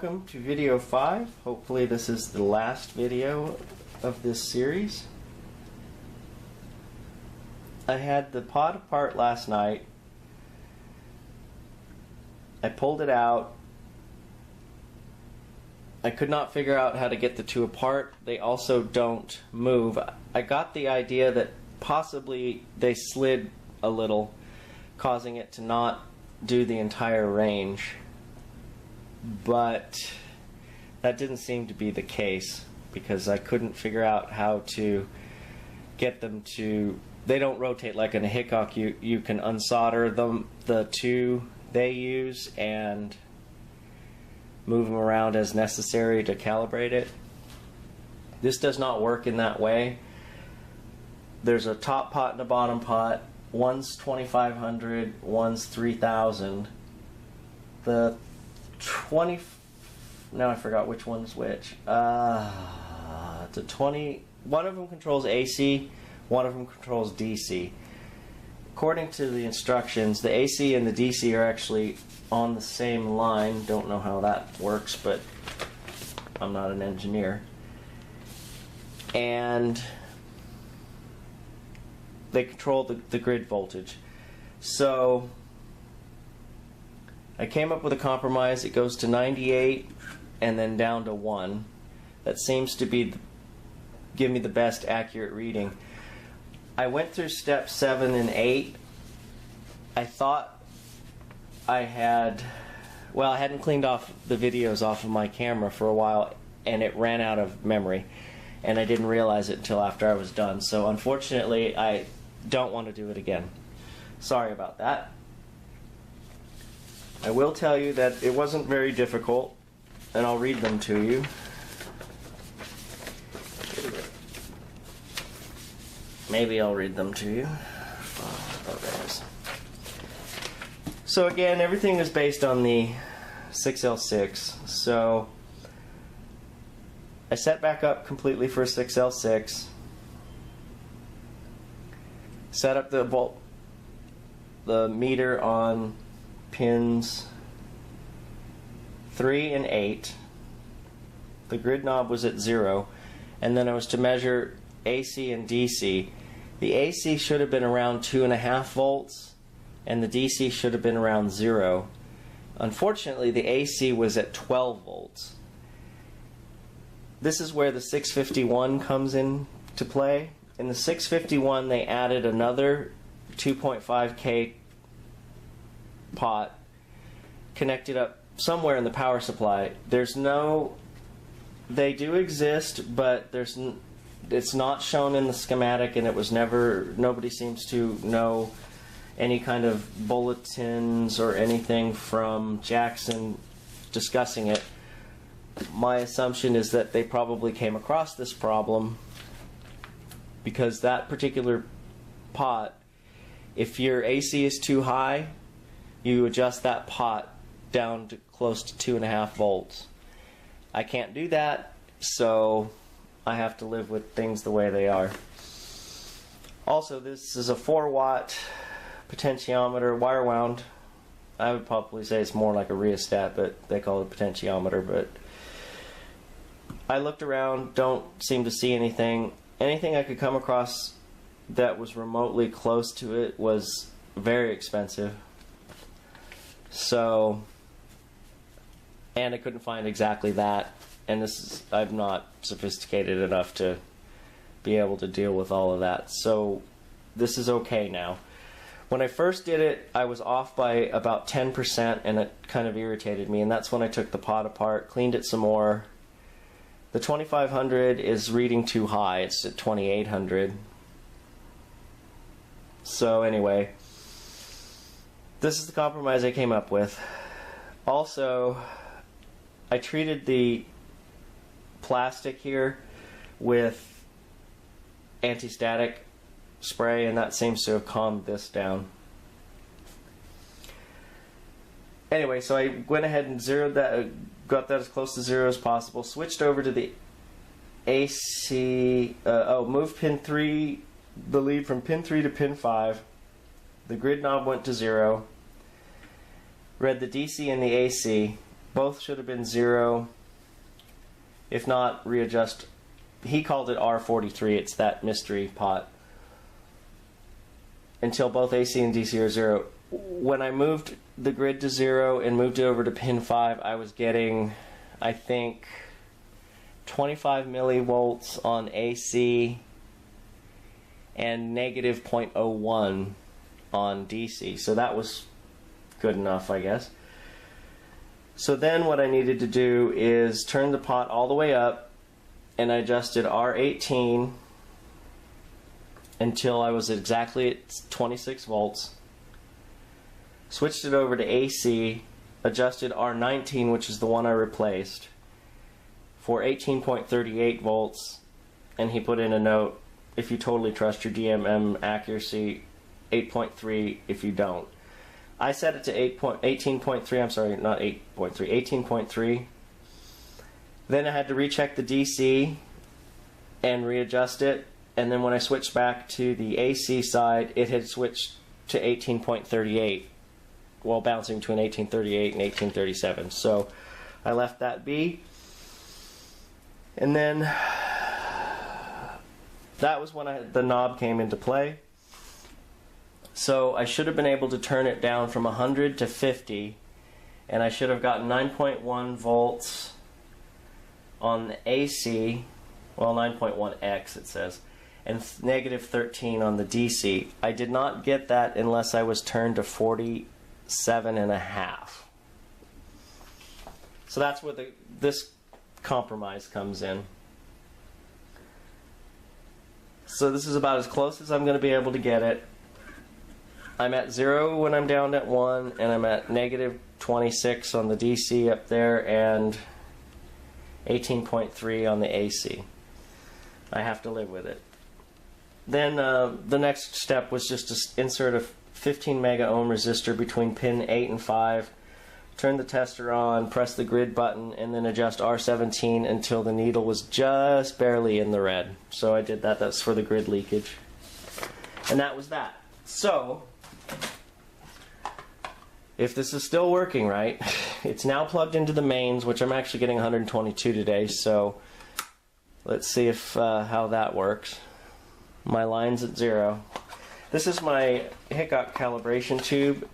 Welcome to video 5. Hopefully this is the last video of this series. I had the pod apart last night. I pulled it out. I could not figure out how to get the two apart. They also don't move. I got the idea that possibly they slid a little, causing it to not do the entire range. But that didn't seem to be the case because I couldn't figure out how to get them to... They don't rotate like in a Hickok. You can unsolder them, the two they use, and move them around as necessary to calibrate it. This does not work in that way. There's a top pot and a bottom pot. One's 2500, one's 3000. The 20... Now I forgot which one's which. The 20... One of them controls AC, one of them controls DC. According to the instructions, the AC and the DC are actually on the same line. Don't know how that works, but I'm not an engineer. And they control the grid voltage. So I came up with a compromise. It goes to 98 and then down to 1. That seems to be give me the best accurate reading. I went through step 7 and 8. I thought I had, well, I hadn't cleaned off the videos off of my camera for a while, and it ran out of memory, and I didn't realize it until after I was done. So unfortunately, I don't want to do it again. Sorry about that. I will tell you that it wasn't very difficult, and I'll read them to you. Maybe I'll read them to you. Oh, there it is. So again, everything is based on the 6L6. So I set back up completely for 6L6. Set up the meter on pins 3 and 8. The grid knob was at 0, and then I was to measure AC and DC. The AC should have been around 2.5 volts, and the DC should have been around 0. Unfortunately, the AC was at 12 volts. This is where the 651 comes in to play. In the 651, they added another 2.5K pot connected up somewhere in the power supply. There's no... They do exist, but it's not shown in the schematic, and it was never... Nobody seems to know any kind of bulletins or anything from Jackson discussing it. My assumption is that they probably came across this problem because that particular pot, if your AC is too high, you adjust that pot down to close to 2.5 volts. I can't do that, so I have to live with things the way they are. Also, this is a 4-watt potentiometer, wire wound. I would probably say it's more like a rheostat, but they call it a potentiometer. But I looked around, don't seem to see anything. Anything I could come across that was remotely close to it was very expensive. So, and I couldn't find exactly that. And this is, I'm not sophisticated enough to be able to deal with all of that. So this is okay now. When I first did it, I was off by about 10%, and it kind of irritated me. And that's when I took the pot apart, cleaned it some more. The 2500 is reading too high. It's at 2800. So anyway, this is the compromise I came up with. Also, I treated the plastic here with anti-static spray, and that seems to have calmed this down. Anyway, so I went ahead and zeroed that, got that as close to 0 as possible, switched over to the AC, moved pin 3, the lead from pin 3 to pin 5. The grid knob went to 0. Read the DC and the AC. Both should have been 0. If not, readjust. He called it R43. It's that mystery pot. Until both AC and DC are 0. When I moved the grid to 0 and moved it over to pin 5, I was getting, I think, 25 millivolts on AC and negative 0.01 on DC. So that was good enough, I guess. So then what I needed to do is turn the pot all the way up, and I adjusted R18 until I was exactly at 26 volts. Switched it over to AC, adjusted R19, which is the one I replaced, for 18.38 volts, and he put in a note, if you totally trust your DMM accuracy, 8.3 if you don't. I set it to 18.3, I'm sorry, not 8.3, 18.3. Then I had to recheck the DC and readjust it, and then when I switched back to the AC side, it had switched to 18.38, while bouncing between 1838 and 1837. So I left that be. And then that was when the knob came into play. So I should have been able to turn it down from 100 to 50, and I should have gotten 9.1 volts on the AC, well, 9.1x it says, and negative 13 on the DC. I did not get that unless I was turned to 47.5. So that's where this compromise comes in. So this is about as close as I'm going to be able to get it. I'm at 0 when I'm down at 1, and I'm at negative 26 on the DC up there, and 18.3 on the AC. I have to live with it. Then the next step was just to insert a 15 mega ohm resistor between pin 8 and 5, turn the tester on, press the grid button, and then adjust R17 until the needle was just barely in the red. So I did that. That's for the grid leakage. And that was that. So if this is still working right, it's now plugged into the mains, which I'm actually getting 122 today, so let's see if how that works. My line's at 0. This is my Hickok calibration tube.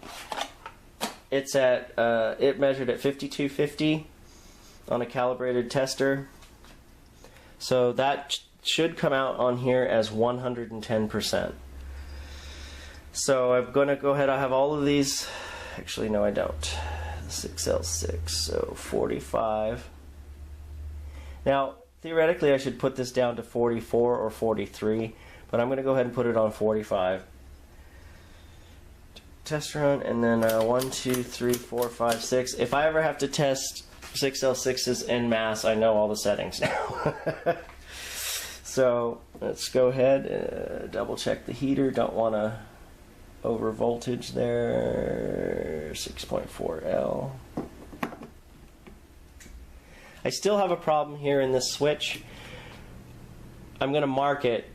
It's at it measured at 5250 on a calibrated tester, so that should come out on here as 110%. So I'm going to go ahead. I have all of these. Actually, no, I don't. 6L6, so 45. Now, theoretically, I should put this down to 44 or 43, but I'm going to go ahead and put it on 45. Test run, and then 1, 2, 3, 4, 5, 6. If I ever have to test 6L6s en masse, I know all the settings now. So let's go ahead, double check the heater. Don't want to over voltage there. 6.4L. I still have a problem here in this switch. I'm going to mark it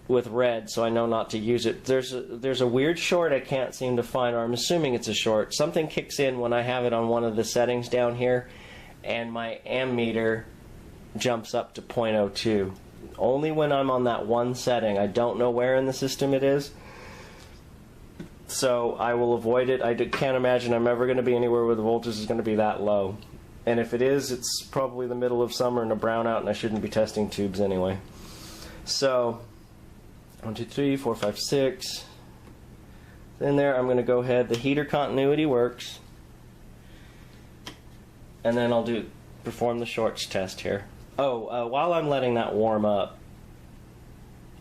with red so I know not to use it. There's a weird short I can't seem to find, or I'm assuming it's a short. Something kicks in when I have it on one of the settings down here, and my ammeter jumps up to 0.02. Only when I'm on that one setting. I don't know where in the system it is, so I will avoid it. I can't imagine I'm ever going to be anywhere where the voltage is going to be that low. And if it is, it's probably the middle of summer and a brownout, and I shouldn't be testing tubes anyway. So 1, 2, 3, 4, 5, 6. Then there, I'm going to go ahead. The heater continuity works, and then I'll perform the shorts test here. Oh, while I'm letting that warm up,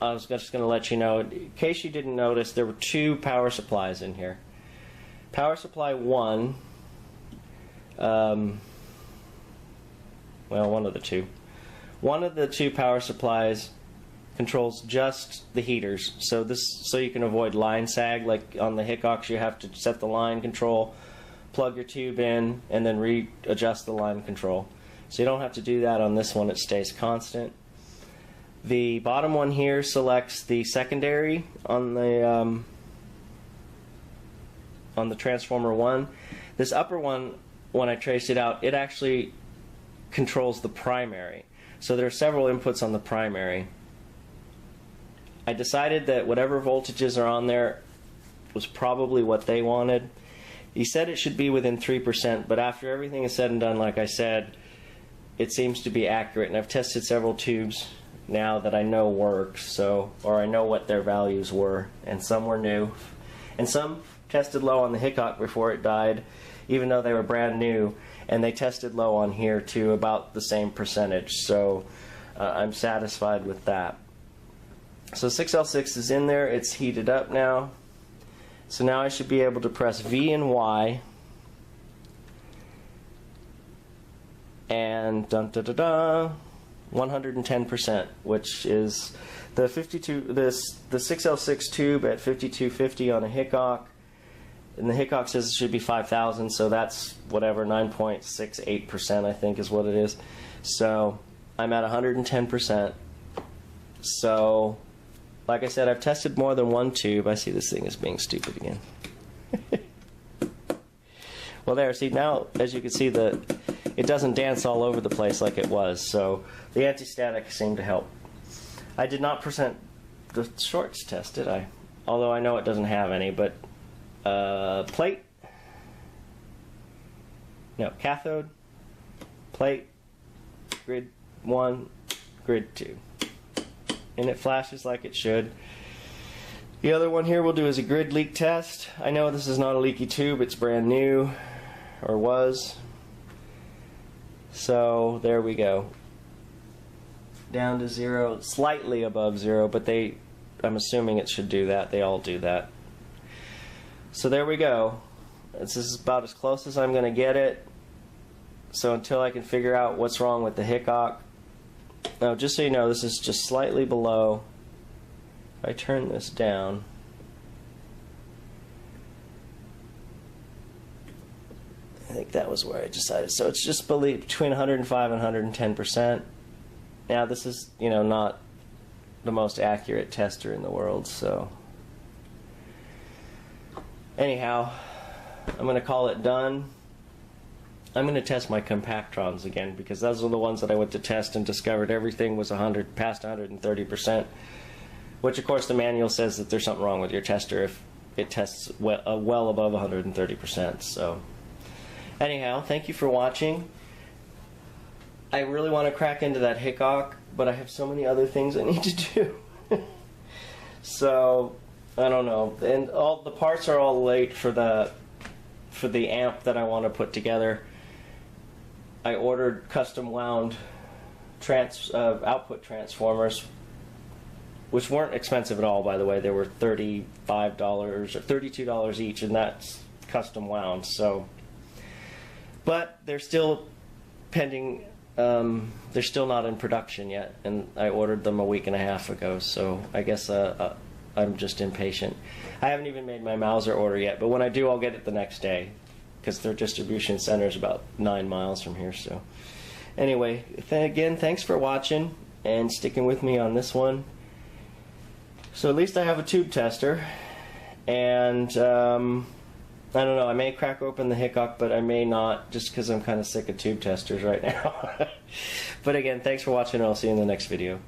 I was just going to let you know, in case you didn't notice, there were 2 power supplies in here. Power supply 1, well, one of the 2. One of the 2 power supplies controls just the heaters, so you can avoid line sag. Like on the Hickoks, you have to set the line control, plug your tube in, and then readjust the line control. So you don't have to do that on this one. It stays constant. The bottom one here selects the secondary on the transformer 1. This upper one when I traced it out, it actually controls the primary. So there are several inputs on the primary. I decided that whatever voltages are on there was probably what they wanted. He said it should be within 3%, but after everything is said and done, like I said, it seems to be accurate. And I've tested several tubes now that I know work, so, or I know what their values were, and some were new. And some tested low on the Hickok before it died, even though they were brand new, and they tested low on here too, about the same percentage. So I'm satisfied with that. So 6L6 is in there, it's heated up now. So now I should be able to press V and Y, and dun da da da, 110%, which is the 6L6 tube at 5250 on a Hickok, and the Hickok says it should be 5,000, so that's whatever, 9.68% I think is what it is. So I'm at 110%. So like I said, I've tested more than one tube. I see this thing is being stupid again. Well, there, see now, as you can see, it doesn't dance all over the place like it was, so the anti-static seemed to help. I did not present the shorts test, did I? Although I know it doesn't have any, but plate, no, cathode, plate, grid 1, grid 2. And it flashes like it should. The other one here we'll do is a grid leak test. I know this is not a leaky tube, it's brand new, or was. So there we go. Down to 0, slightly above 0, but I'm assuming it should do that. They all do that. So there we go. This is about as close as I'm going to get it. So until I can figure out what's wrong with the Hickok. Now, just so you know, this is just slightly below. If I turn this down, I think that was where I decided. So it's just between 105 and 110%. Now, this is, you know, not the most accurate tester in the world, so anyhow, I'm going to call it done. I'm going to test my compactrons again, because those are the ones that I went to test and discovered everything was past 130%, which of course the manual says that there's something wrong with your tester if it tests well above 130%. So anyhow, thank you for watching. I really want to crack into that Hickok, but I have so many other things I need to do. So I don't know, and all the parts are all late for the amp that I want to put together. I ordered custom wound output transformers, which weren't expensive at all, by the way. They were $35 or $32 each, and that's custom wound. So, but they're still pending. They're still not in production yet, and I ordered them a week and a half ago. So I guess I'm just impatient. I haven't even made my Mauser order yet, but when I do, I'll get it the next day, because their distribution center is about 9 miles from here. So anyway, again, thanks for watching and sticking with me on this one. So at least I have a tube tester, and I don't know, I may crack open the Hickok, but I may not, just because I'm kind of sick of tube testers right now. But again, thanks for watching, and I'll see you in the next video.